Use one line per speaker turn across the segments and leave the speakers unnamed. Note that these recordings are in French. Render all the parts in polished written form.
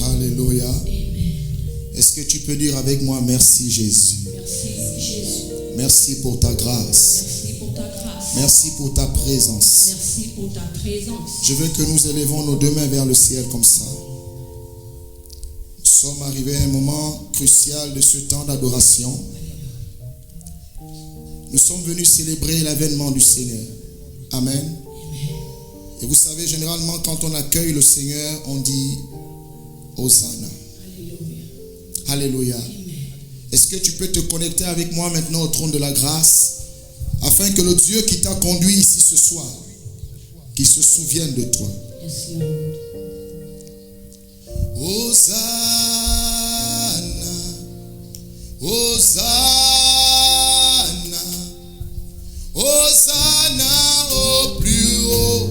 Alléluia. Est-ce que tu peux dire avec moi merci Jésus?
Merci Jésus.
Merci pour ta grâce.
Merci pour ta grâce.
Merci pour ta présence.
Merci pour ta présence.
Je veux que nous élevons nos deux mains vers le ciel comme ça. Nous sommes arrivés à un moment crucial de ce temps d'adoration. Nous sommes venus célébrer l'avènement du Seigneur. Amen. Et vous savez, généralement, quand on accueille le Seigneur, on dit Hosanna. Alléluia. Est-ce que tu peux te connecter avec moi maintenant au trône de la grâce, afin que le Dieu qui t'a conduit ici ce soir, qu'il se souvienne de toi.
Yes, Lord.
Hosanna, Hosanna, Hosanna au plus haut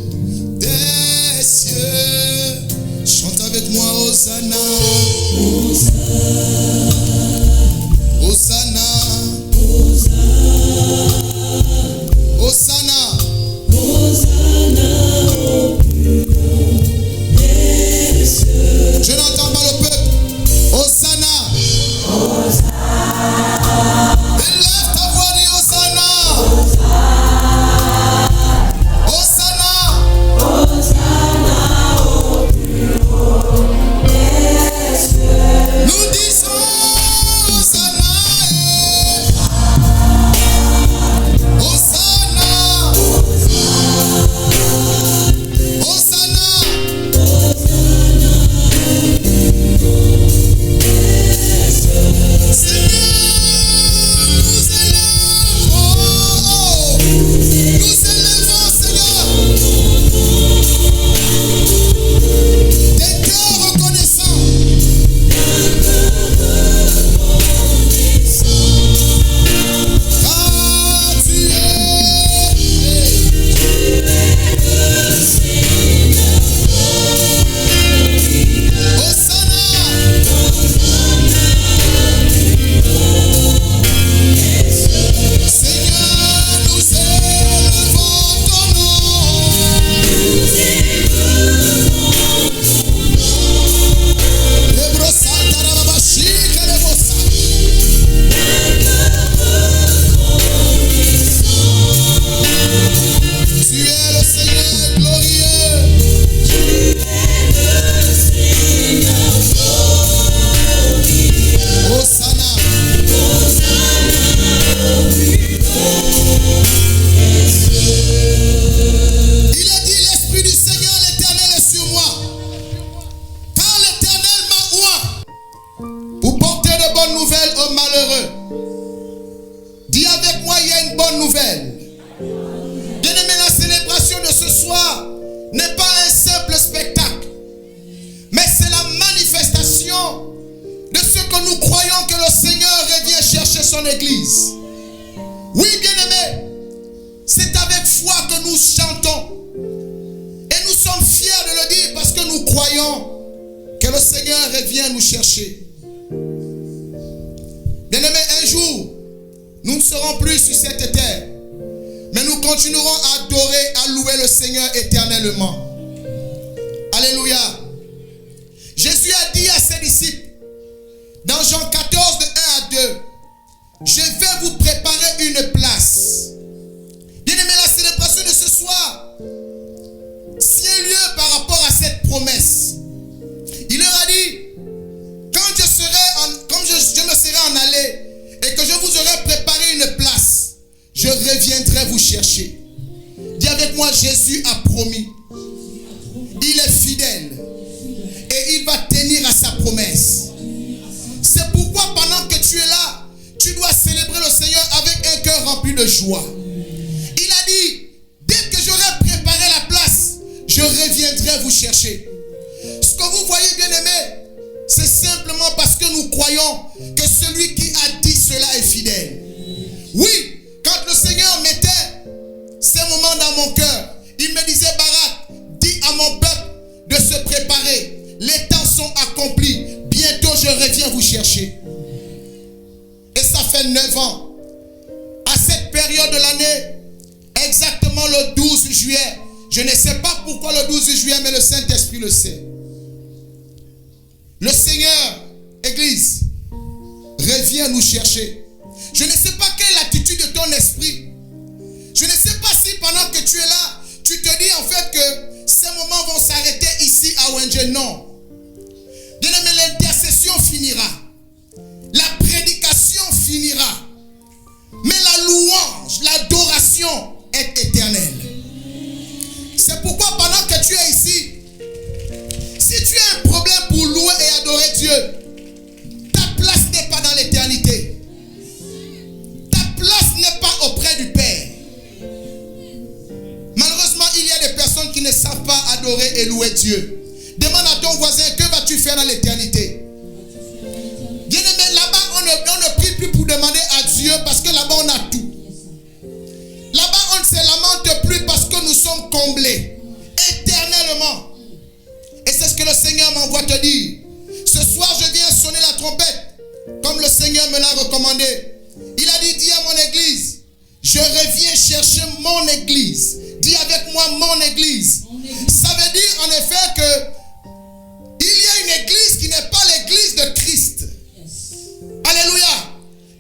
des cieux. Chante avec moi, Hosanna, Hosanna, Hosanna, Hosanna, Hosanna au plus haut des cieux. Je n'entends pas le peuple. Hosanna, Hosanna. Élève ta voix, dis Hosanna, Hosanna, Hosanna au plus haut des cieux. Nous disons Hosanna, Hosanna, Hosanna, Seigneur, nous élevons, Seigneur, des cœurs reconnaissants. Car tu es Hosanna, Seigneur, nous élevons ton nom. Les brossades d'Arabashika, les brossades. Tu es le Seigneur glorieux. Hosanna. Il a dit, l'Esprit du Seigneur, l'Éternel est sur moi. Car l'Éternel m'a oint pour porter de bonnes nouvelles aux malheureux. Dis avec moi, il y a une bonne nouvelle. Bien-aimé, la célébration de ce soir n'est pas un simple spectacle, mais c'est la manifestation de ce que nous croyons que le Seigneur revient chercher son Église. Oui, bien-aimé, c'est avec foi que nous chantons. Et nous sommes fiers de le dire parce que nous croyons que le Seigneur revient nous chercher. Bien-aimé, un jour, nous ne serons plus sur cette terre, mais nous continuerons à adorer, à louer le Seigneur éternellement. Alléluia. Jésus a dit à ses disciples, dans Jean 14, de 1 à 2, je vais vous préparer une place. Bien-aimé, la célébration de ce soir tient lieu par rapport à cette promesse. Il leur a dit, quand je me serai en allé et que je vous aurai préparé une place, je reviendrai vous chercher. Dis avec moi, Jésus a promis. Il est fidèle et il va tenir à sa promesse. C'est pourquoi pendant que tu es là, tu dois célébrer le Seigneur avec un cœur rempli de joie. Il a dit, dès que j'aurai préparé la place, je reviendrai vous chercher. Ce que vous voyez, bien aimé, c'est simplement parce que nous croyons que celui qui a dit cela est fidèle. Oui, quand le Seigneur mettait ces moments dans mon cœur, il me disait, Barak, dis à mon peuple de se préparer. Les temps sont accomplis. Bientôt je reviens vous chercher. Et ça fait 9 ans. À cette période de l'année, exactement le 12 juillet, je ne sais pas pourquoi le 12 juillet, mais le Saint-Esprit le sait. Le Seigneur, Église, revient nous chercher. Je ne sais pas quelle est l'attitude de ton esprit. Je ne sais pas si pendant que tu es là, tu te dis en fait que ces moments vont s'arrêter ici à Wengen. Non. Bien-aimé, l'intercession finira. La prédication finira. Mais la louange, l'adoration est éternelle. C'est pourquoi pendant que tu es ici, si tu as un problème pour louer et adorer Dieu, ta place n'est pas dans l'éternité. Ta place n'est pas auprès du Père. Malheureusement, il y a des personnes qui ne savent pas adorer et louer Dieu. Demande à ton voisin, que vas-tu faire dans l'éternité? Bien-aimé, là-bas, on ne prie plus pour demander à Dieu parce que là-bas, on a tout. Là-bas, on ne se lamente plus parce que nous sommes comblés éternellement. Et c'est ce que le Seigneur m'envoie te dire. Ce soir, je viens sonner la trompette comme le Seigneur me l'a recommandé. Il a dit, dis à mon église, je reviens chercher mon église. Dis avec moi, mon église. Ça veut dire en effet que il y a une église qui n'est pas l'église de Christ. Alléluia.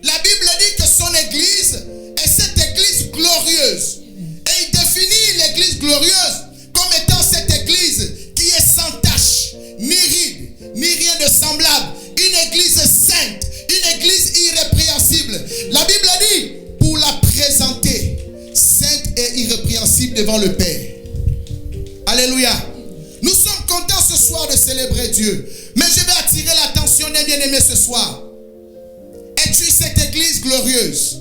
La Bible dit que son église est cette église glorieuse. Et il définit l'église glorieuse comme étant cette église qui est sans tache, ni ride, ni rien de semblable. Une église sainte, une église irrépréhensible. La Bible dit pour la présenter sainte et irrépréhensible devant le Père. Alléluia. Nous sommes contents ce soir de célébrer Dieu. Mais je vais attirer l'attention des bien-aimés ce soir. Es-tu cette église glorieuse?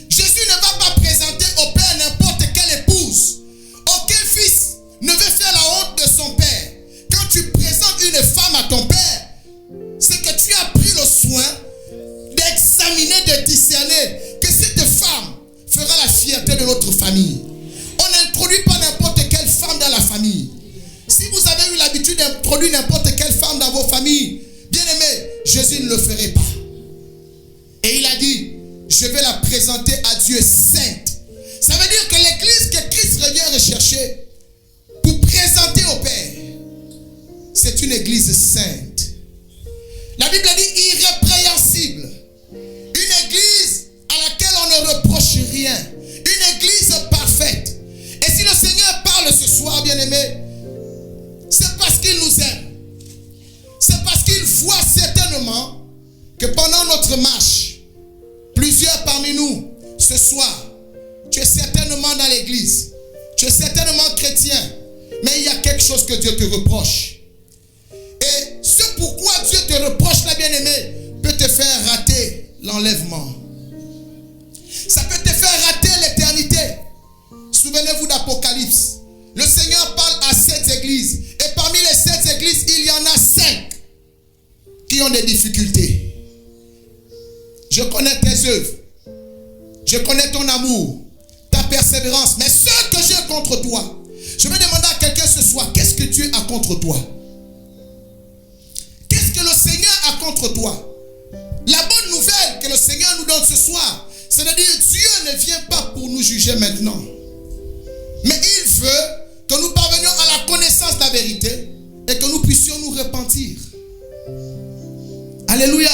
Jésus ne va pas présenter au Père n'importe quelle épouse. Aucun fils ne veut faire la honte de son Père. Quand tu présentes une femme à ton Père, c'est que tu as pris le soin d'examiner, de discerner que cette femme fera la fierté de notre famille. On n'introduit pas n'importe quelle femme dans la famille. Si vous avez eu l'habitude d'introduire n'importe quelle femme dans vos familles, bien aimé, Jésus ne le ferait pas. Et il a dit, je vais la présenter à Dieu sainte. Ça veut dire que l'église que Christ revient rechercher pour présenter au Père, c'est une église sainte. La Bible dit irrépréhensible. Une église à laquelle on ne reproche rien. Une église parfaite. Et si le Seigneur parle ce soir, bien-aimé, c'est parce qu'il nous aime. C'est parce qu'il voit certainement que pendant notre marche, plusieurs parmi nous, ce soir, tu es certainement dans l'église. Tu es certainement chrétien. Mais il y a quelque chose que Dieu te reproche. Et ce pourquoi Dieu te reproche, la bien-aimée, peut te faire rater l'enlèvement. Ça peut te faire rater l'éternité. Souvenez-vous d'Apocalypse. Le Seigneur parle à 7 églises. Et parmi les 7 églises, il y en a 5 qui ont des difficultés. Je connais tes œuvres. Je connais ton amour, ta persévérance. Mais ce que j'ai contre toi, je vais demander à quelqu'un ce soir, qu'est-ce que Dieu a contre toi? Qu'est-ce que le Seigneur a contre toi? La bonne nouvelle que le Seigneur nous donne ce soir, c'est de dire Dieu ne vient pas pour nous juger maintenant. Mais il veut que nous parvenions à la connaissance de la vérité et que nous puissions nous repentir. Alléluia.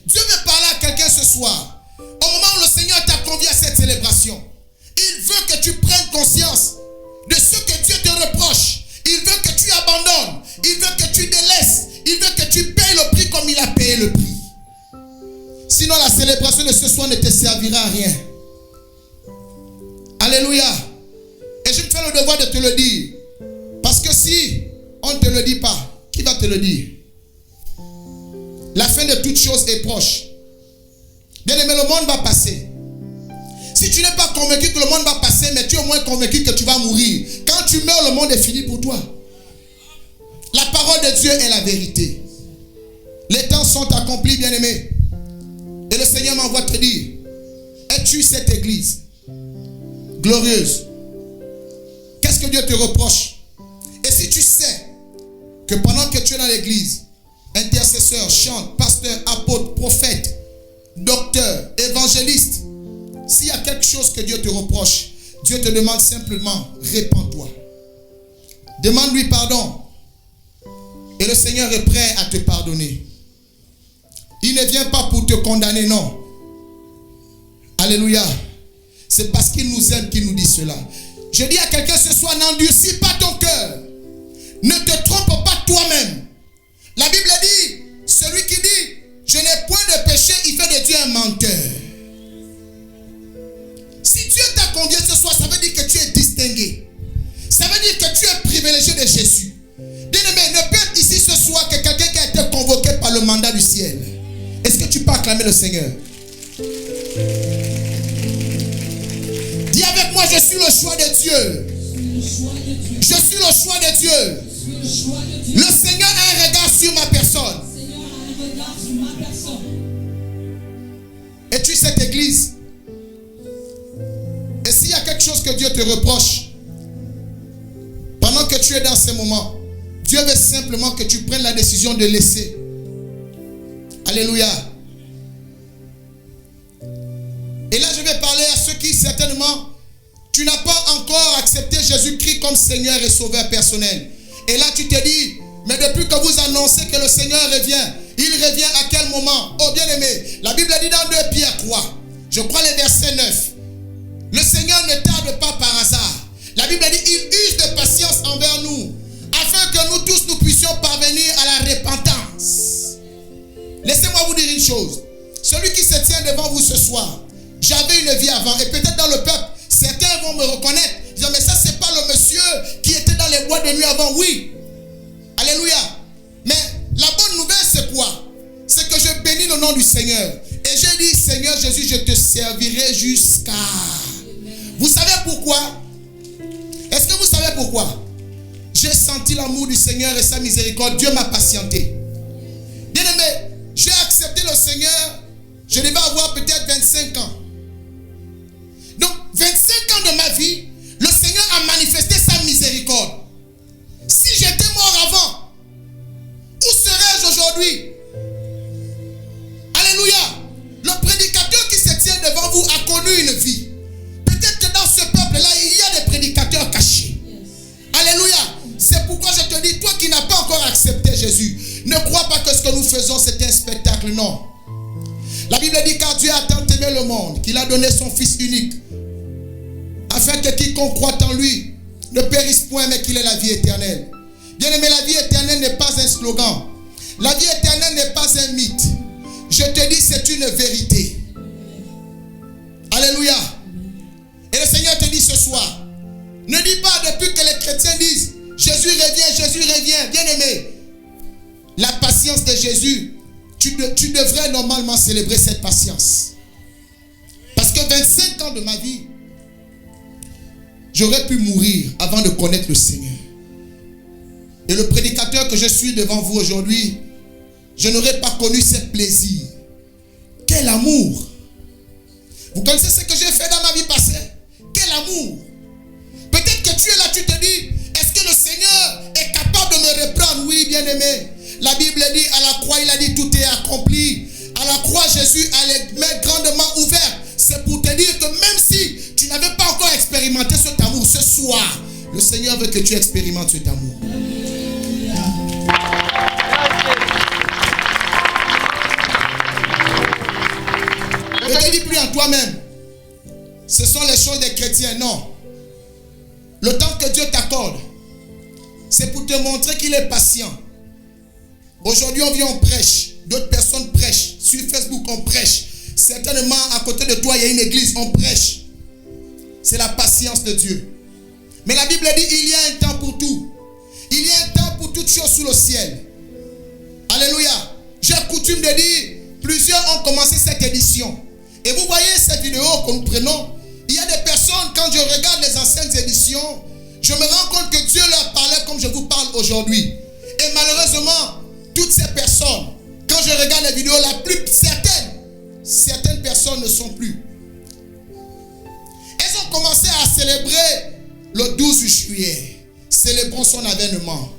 Dieu veut parler à quelqu'un ce soir. Au moment où le Seigneur t'a convié à cette célébration, il veut que tu prennes conscience de ce que Dieu te reproche. Il veut que tu abandonnes. Il veut que tu délaisses. Il veut que tu payes le prix comme il a payé le prix. Sinon la célébration de ce soir ne te servira à rien. Alléluia. Et je me fais le devoir de te le dire. Parce que si on ne te le dit pas, qui va te le dire? La fin de toute chose est proche. Bien aimé, le monde va passer. Si tu n'es pas convaincu que le monde va passer, mais tu es au moins convaincu que tu vas mourir. Quand tu meurs, le monde est fini pour toi. La parole de Dieu est la vérité. Les temps sont accomplis, bien aimé. Et le Seigneur m'envoie te dire, es-tu cette église glorieuse? Qu'est-ce que Dieu te reproche? Et si tu sais que pendant que tu es dans l'église, intercesseur, chante, pasteur, apôtre, prophète, docteur, évangéliste, s'il y a quelque chose que Dieu te reproche, Dieu te demande simplement, répands-toi. Demande-lui pardon. Et le Seigneur est prêt à te pardonner. Il ne vient pas pour te condamner, non. Alléluia. C'est parce qu'il nous aime qu'il nous dit cela. Je dis à quelqu'un ce soir, n'endurcis pas ton cœur. Ne te trompe pas toi-même. La Bible dit, celui qui dit, je n'ai point de péché, il fait de Dieu un menteur. Si Dieu t'a convié ce soir, ça veut dire que tu es distingué. Ça veut dire que tu es privilégié de Jésus. Bien-aimé, ne peut être ici ce soir que quelqu'un qui a été convoqué par le mandat du ciel. Est-ce que tu peux acclamer le Seigneur? Dis avec moi, je suis le choix de Dieu. Je suis le choix de Dieu. Le Seigneur a un regard sur ma personne. Es-tu cette église? Et s'il y a quelque chose que Dieu te reproche, pendant que tu es dans ces moments, Dieu veut simplement que tu prennes la décision de laisser. Alléluia. Et là, je vais parler à ceux qui, certainement, tu n'as pas encore accepté Jésus-Christ comme Seigneur et Sauveur personnel. Et là, tu te dis, mais depuis que vous annoncez que le Seigneur revient, il revient à quel moment? Oh, bien-aimé, la Bible dit dans 2 Pierre 3, je crois les versets 9, le Seigneur ne tarde pas par hasard. La Bible dit, il use de patience envers nous, afin que nous tous nous puissions parvenir à la repentance. Laissez-moi vous dire une chose. Celui qui se tient devant vous ce soir, j'avais une vie avant, et peut-être dans le peuple, certains vont me reconnaître, disant, mais ça c'est pas le monsieur qui était dans les bois de nuit avant. Oui, alléluia. Mais la bonne nouvelle c'est quoi? C'est que je bénis le nom du Seigneur. Et j'ai dit, Seigneur Jésus, je te servirai jusqu'à... Vous savez pourquoi? Est-ce que vous savez pourquoi? J'ai senti l'amour du Seigneur et sa miséricorde. Dieu m'a patienté. Bien aimé, j'ai accepté le Seigneur. Je devais avoir peut-être 25 ans. Donc, 25 ans de ma vie, le Seigneur a manifesté sa miséricorde. Si j'étais mort avant, où serais-je aujourd'hui? Alléluia. Le prédicateur qui se tient devant vous a connu une vie. Peut-être que dans ce peuple-là, il y a des prédicateurs cachés. Alléluia. C'est pourquoi je te dis, toi qui n'as pas encore accepté Jésus, ne crois pas que ce que nous faisons c'est un spectacle, non. La Bible dit, car Dieu a tant aimé le monde qu'il a donné son Fils unique, afin que quiconque croit en lui ne périsse point, mais qu'il ait la vie éternelle. Bien aimé, la vie éternelle n'est pas un slogan. La vie éternelle n'est pas un mythe. Je te dis, c'est une vérité. Alléluia. Et le Seigneur te dit ce soir, ne dis pas depuis que les chrétiens disent, Jésus revient. Bien aimé, la patience de Jésus, tu devrais normalement célébrer cette patience. Parce que 25 ans de ma vie, j'aurais pu mourir avant de connaître le Seigneur. Et le prédicateur que je suis devant vous aujourd'hui, je n'aurais pas connu ce plaisir. Quel amour! Vous connaissez ce que j'ai fait dans ma vie passée? Quel amour! Peut-être que tu es là, tu te dis, est-ce que le Seigneur est capable de me reprendre? Oui, bien aimé. La Bible dit, à la croix, il a dit, tout est accompli. À la croix, Jésus a les mains grandement ouvertes. C'est pour te dire que même si tu n'avais pas encore expérimenté cet amour, ce soir, le Seigneur veut que tu expérimentes cet amour. Ne te dis plus en toi-même, ce sont les choses des chrétiens. Non. Le temps que Dieu t'accorde, c'est pour te montrer qu'il est patient. Aujourd'hui, on vient, on prêche. D'autres personnes prêchent. Sur Facebook, on prêche. Certainement, à côté de toi, il y a une église, on prêche. C'est la patience de Dieu. Mais la Bible dit, il y a un temps pour tout. Il y a un temps pour toutes choses sous le ciel. Alléluia. J'ai coutume de dire, plusieurs ont commencé cette édition. Et vous voyez cette vidéo que nous prenons. Il y a des personnes, quand je regarde les anciennes éditions, je me rends compte que Dieu leur parlait comme je vous parle aujourd'hui. Et malheureusement, toutes ces personnes, quand je regarde les vidéos, la plus certaines personnes ne sont plus. Elles ont commencé à célébrer le 12 juillet. Célébrons son avènement.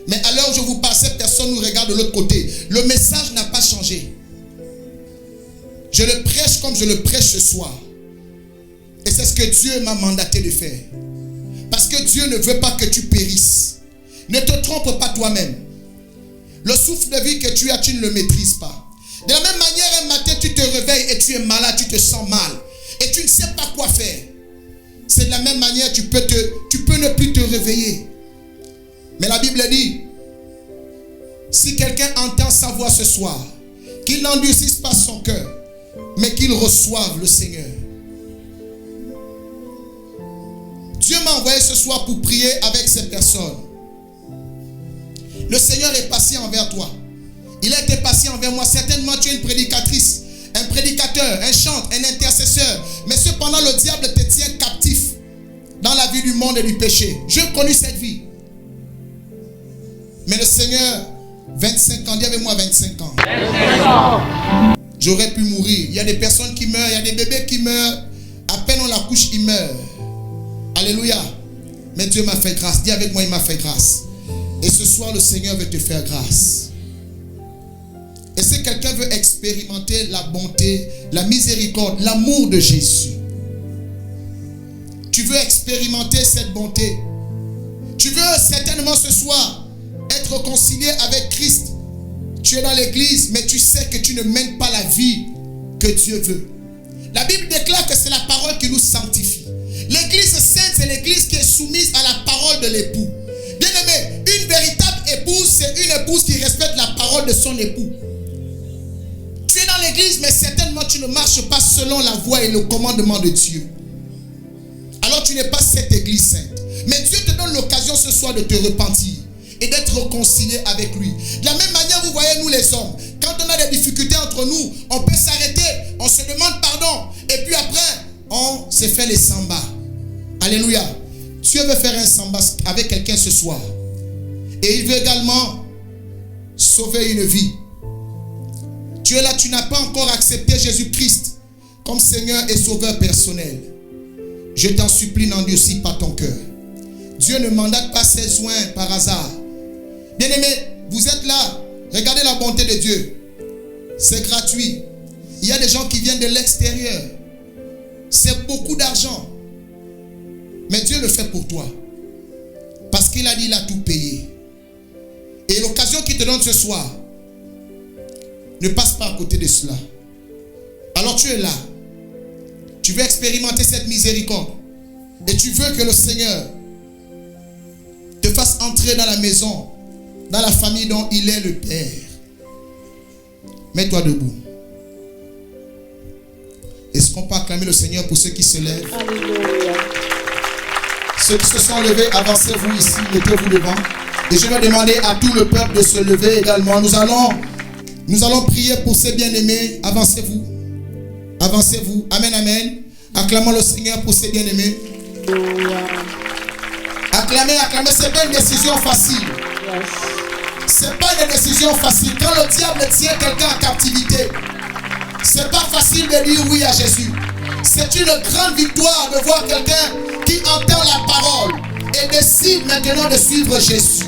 Mais à l'heure où je vous parle, cette personne nous regarde de l'autre côté. Le message n'a pas changé. Je le prêche comme je le prêche ce soir. Et c'est ce que Dieu m'a mandaté de faire. Parce que Dieu ne veut pas que tu périsses. Ne te trompe pas toi-même. Le souffle de vie que tu as, tu ne le maîtrises pas. De la même manière, un matin, tu te réveilles et tu es malade, tu te sens mal. Et tu ne sais pas quoi faire. C'est de la même manière, tu peux ne plus te réveiller. Mais la Bible dit, si quelqu'un entend sa voix ce soir, qu'il n'endurcisse pas son cœur, mais qu'il reçoive le Seigneur. Dieu m'a envoyé ce soir pour prier avec ces personnes. Le Seigneur est patient envers toi. Il a été patient envers moi. Certainement, tu es une prédicatrice, un prédicateur, un chanteur, un intercesseur. Mais cependant, le diable te tient captif dans la vie du monde et du péché. J'ai connu cette vie. Mais le Seigneur, 25 ans, dis avec moi 25 ans. 25 ans. J'aurais pu mourir. Il y a des personnes qui meurent, il y a des bébés qui meurent. À peine on la couche, ils meurent. Alléluia. Mais Dieu m'a fait grâce. Dis avec moi, il m'a fait grâce. Et ce soir, le Seigneur veut te faire grâce. Et si quelqu'un veut expérimenter la bonté, la miséricorde, l'amour de Jésus, tu veux expérimenter cette bonté. Tu veux certainement ce soir être réconcilié avec Christ. Tu es dans l'église, mais tu sais que tu ne mènes pas la vie que Dieu veut. La Bible déclare que c'est la parole qui nous sanctifie. L'église sainte, c'est l'église qui est soumise à la parole de l'époux. Bien aimé, une véritable épouse, c'est une épouse qui respecte la parole de son époux. Tu es dans l'église, mais certainement tu ne marches pas selon la voie et le commandement de Dieu. Alors tu n'es pas cette église sainte. Mais Dieu te donne l'occasion ce soir de te repentir et d'être réconcilié avec lui. De la même manière, vous voyez, nous les hommes, quand on a des difficultés entre nous, on peut s'arrêter, on se demande pardon, et puis après, on se fait les sambas. Alléluia. Dieu veut faire un samba avec quelqu'un ce soir. Et il veut également sauver une vie. Tu es là, tu n'as pas encore accepté Jésus-Christ comme Seigneur et Sauveur personnel. Je t'en supplie, n'endurcis pas ton cœur. Dieu ne mandate pas ses soins par hasard. Bien-aimé, vous êtes là. Regardez la bonté de Dieu. C'est gratuit. Il y a des gens qui viennent de l'extérieur. C'est beaucoup d'argent. Mais Dieu le fait pour toi. Parce qu'il a dit, il a tout payé. Et l'occasion qu'il te donne ce soir, ne passe pas à côté de cela. Alors tu es là. Tu veux expérimenter cette miséricorde. Et tu veux que le Seigneur te fasse entrer dans la maison, dans la famille dont il est le Père. Mets-toi debout. Est-ce qu'on peut acclamer le Seigneur pour ceux qui se lèvent? Alléluia. Ceux qui se sont levés, avancez-vous ici, mettez-vous devant. Et je vais demander à tout le peuple de se lever également. Nous allons prier pour ces bien-aimés. Avancez-vous. Avancez-vous. Amen, amen. Acclamons le Seigneur pour ces bien-aimés. Acclamez, acclamez. C'est pas une décision facile. C'est pas une décision facile. Quand le diable tient quelqu'un en captivité, c'est pas facile de dire oui à Jésus. C'est une grande victoire de voir quelqu'un qui entend la parole et décide maintenant de suivre Jésus.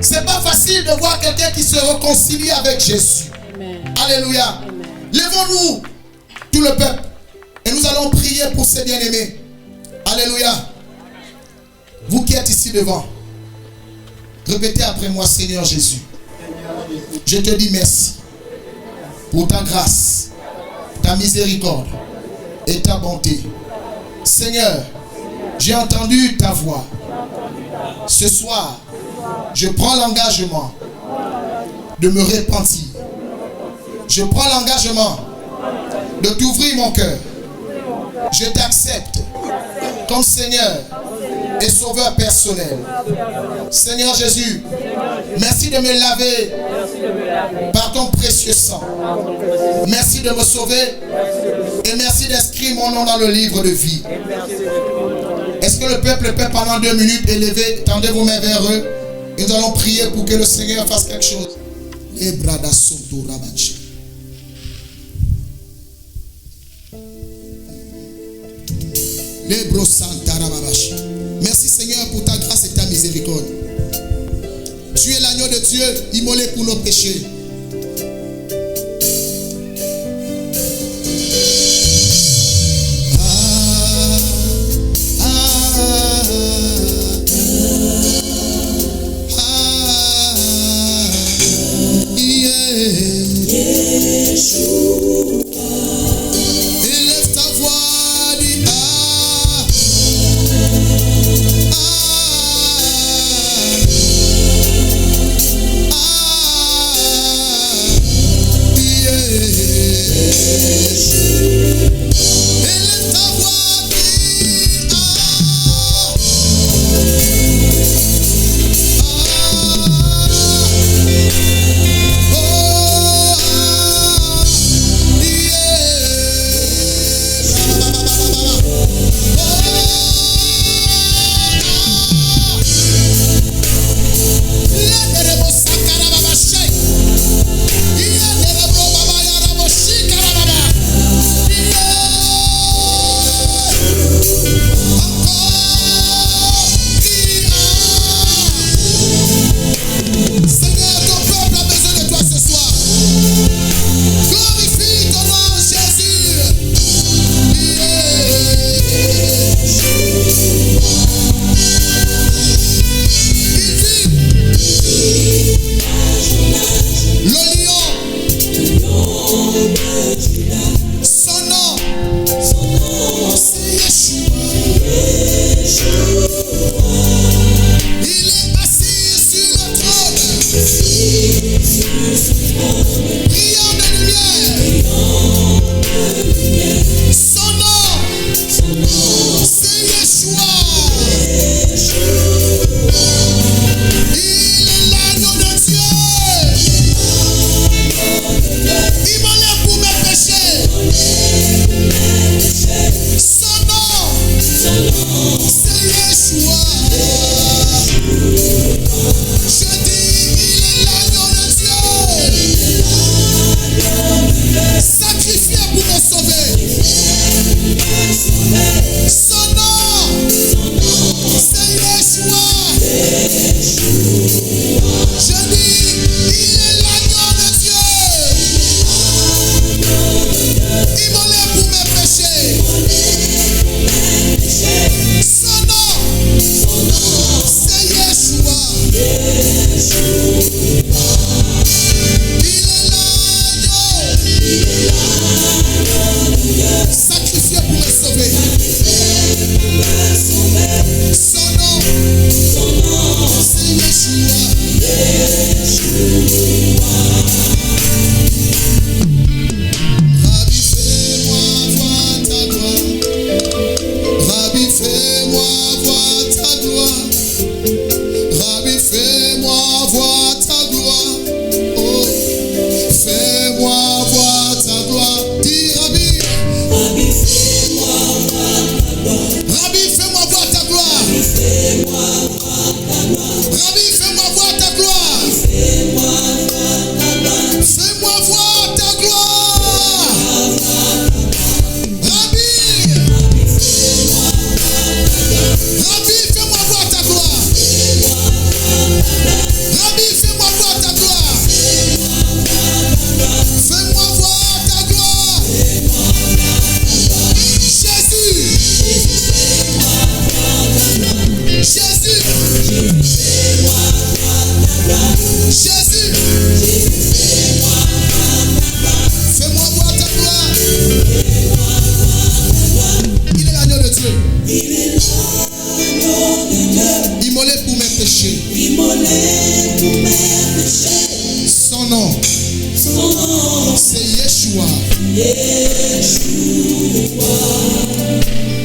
C'est pas facile de voir quelqu'un qui se réconcilie avec Jésus. Amen. Alléluia. Amen. Levons-nous, tout le peuple, et nous allons prier pour ces bien-aimés. Alléluia. Vous qui êtes ici devant, répétez après moi, Seigneur Jésus. Je te dis merci pour ta grâce, ta miséricorde et ta bonté. Seigneur, j'ai entendu ta voix. Ce soir, je prends l'engagement de me repentir. Je prends l'engagement de t'ouvrir mon cœur. Je t'accepte comme Seigneur et Sauveur personnel. Seigneur Jésus, merci de me laver par ton précieux sang. Merci de me sauver et merci d'inscrire mon nom dans le livre de vie. Est-ce que le peuple peut pendant 2 minutes élever, tendez vos mains vers eux et nous allons prier pour que le Seigneur fasse quelque chose. Merci Seigneur pour ta grâce et ta miséricorde. Tu es l'agneau de Dieu immolé pour nos péchés. Élève ta voix, dis ah.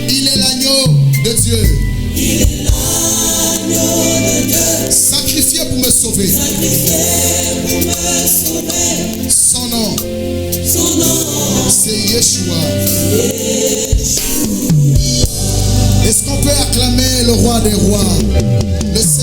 Il est l'agneau de Dieu. Sacrifié pour me sauver. Son nom, c'est Yeshua. Est-ce qu'on peut acclamer le roi des rois, le Seigneur